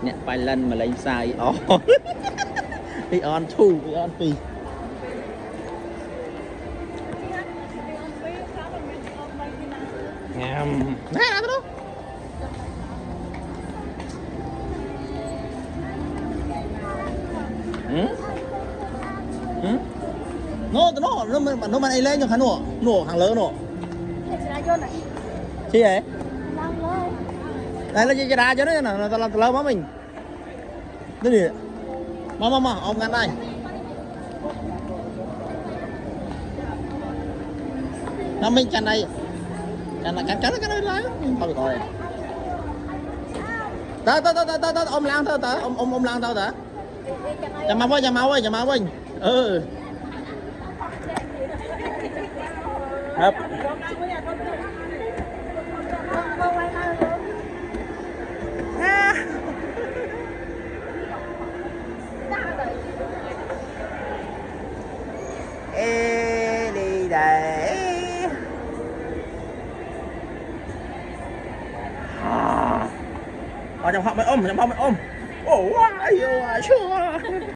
nè vài lần mà lấy sai đi on thu đi on pi ngam nè đó nó mà này lên cho hắn nổ hàng lớn nổ chi vậy đây là gì ra cho nó làm lâu má mình cái gì mà ông ngăn đây nó mình chăn đây chăn là cắn cái này lái tao bị coi tới ôm lang thôi tới ôm lang thôi tới chà mau ơi ừ hấp ê đi đây trong họ mới ôm ồ ai yêu chưa